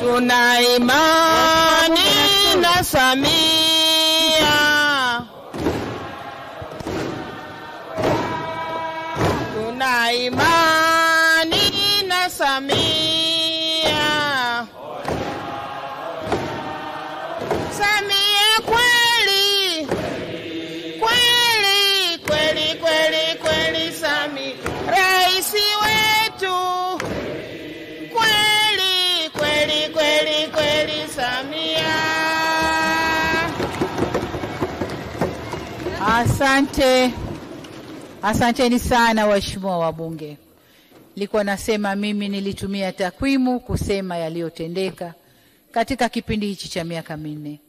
Tuna imani na Samia. Tuna imani na Samia. Samia kweli. Kweli, kweli, kweli, kweli Samia. Rais wetu. Kweli, kweli, kweli, kweli Samia. Asante. Asanteni sana waheshimiwa wabunge. Nilikuwa nasema mimi nilitumia takwimu kusema yaliyotendeka katika kipindi hichi cha miaka minne.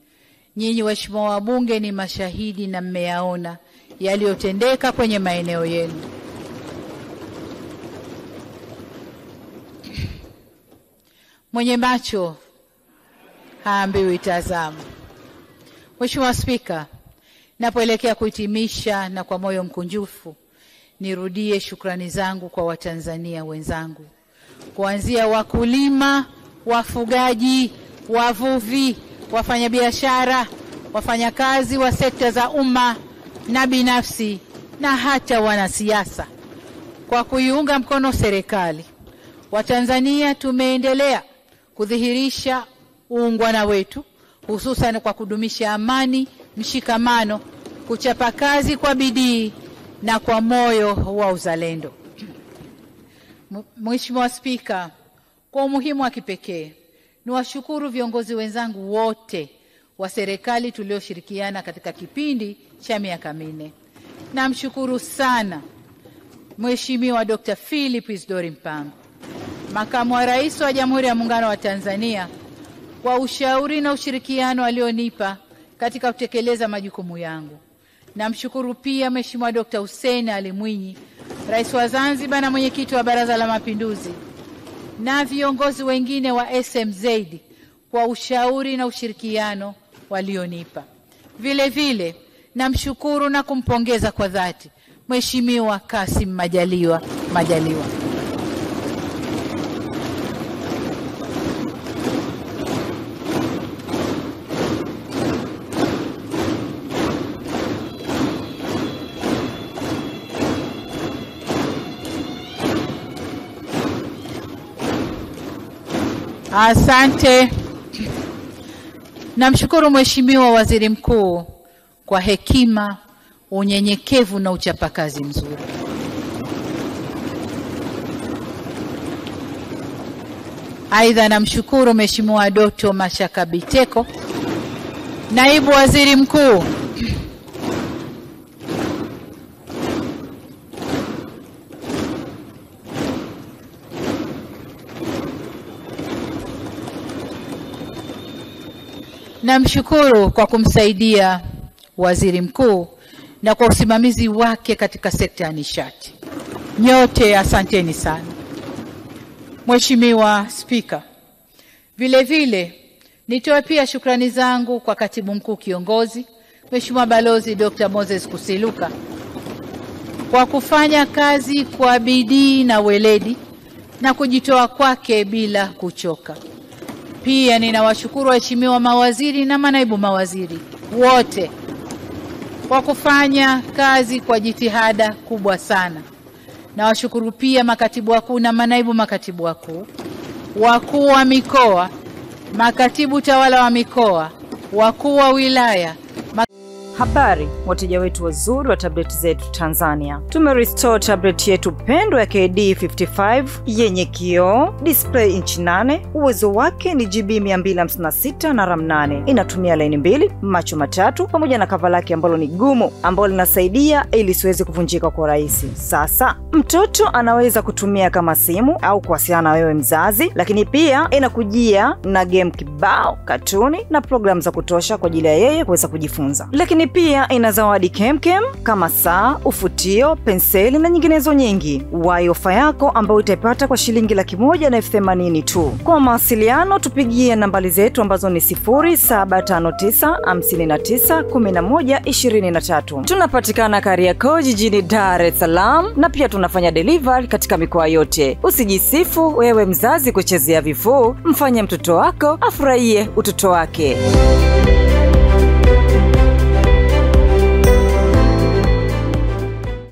Nyinyi waheshimiwa wabunge ni mashahidi na mmeyaona yaliyotendeka kwenye maeneo yenu. Mwenye macho haambiwi tazama. Mheshimiwa Spika, napoelekea kuhitimisha na kwa moyo mkunjufu nirudie shukrani zangu kwa Watanzania wenzangu, kuanzia wakulima, wafugaji, wavuvi, wafanyabiashara, wafanyakazi wa sekta za umma na binafsi na hata wanasiasa kwa kuiunga mkono serikali. Watanzania tumeendelea kudhihirisha uungwana wetu, hususan kwa kudumisha amani, mshikamano, kuchapa kazi kwa bidii na kwa moyo wa uzalendo. Mheshimiwa Spika, kwa umuhimu wa kipekee niwashukuru viongozi wenzangu wote wa serikali tulioshirikiana katika kipindi cha miaka minne. Namshukuru sana Mheshimiwa Dr. Philip Isdori Mpango, Makamu wa Rais wa Jamhuri ya Muungano wa Tanzania, kwa ushauri na ushirikiano alionipa katika kutekeleza majukumu yangu. Namshukuru pia Mheshimiwa Dr. Hussein Ali Mwinyi, Rais wa Zanzibar na Mwenyekiti wa Baraza la Mapinduzi, na viongozi wengine wa SMZ kwa ushauri na ushirikiano walionipa. Vile vile namshukuru na kumpongeza kwa dhati Mheshimiwa Kassim Majaliwa. Asante. Namshukuru Mheshimiwa Waziri Mkuu kwa hekima, unyenyekevu na uchapakazi mzuri. Aidha namshukuru Mheshimiwa Doto Mashaka Biteko, Naibu Waziri Mkuu, namshukuru kwa kumsaidia Waziri Mkuu na kwa usimamizi wake katika sekta ya nishati. Nyote asanteni sana. Mheshimiwa Spika, vile vile nitoa pia shukrani zangu kwa Katibu Mkuu Kiongozi Mheshimiwa Balozi Dr. Moses Kusiluka kwa kufanya kazi kwa bidii na weledi na kujitoa kwake bila kuchoka. Pia ninawashukuru waheshimiwa mawaziri na manaibu mawaziri wote kwa kufanya kazi kwa jitihada kubwa sana. Nawashukuru pia makatibu wakuu na manaibu makatibu wakuu, wakuu wa mikoa, makatibu tawala wa mikoa, wakuu wa wilaya. Habari wateja wetu wazuri wa tablet zetu Tanzania. Tumerestore tablet yetu pendwa ya KD55 yenye kioo, display inchi 8, uwezo wake ni GB 256 na RAM 8. Inatumia line 2, macho matatu pamoja na cover lake ambalo ni gumu ambalo linasaidia ili siweze kuvunjika kwa rahisi. Sasa mtoto anaweza kutumia kama simu au kuwasiliana na wewe mzazi, lakini pia inakujia na game kibao, katuni na program za kutosha kwa ajili ya yeye kuweza kujifunza. Lakini lakini pia ina zawadi kemkem kama saa, ufutio, penseli na nyinginezo nyingi. Wahi ofa yako ambayo utaipata kwa shilingi 180,000 tu. Kwa mawasiliano tupigie nambari zetu ambazo ni 0759591123. Tunapatikana Kariakoo jijini Dar es Salaam na pia tunafanya delivery katika mikoa yote. Usijisifu wewe mzazi kuchezea vifuu, mfanye mtoto wako afurahie utoto wake.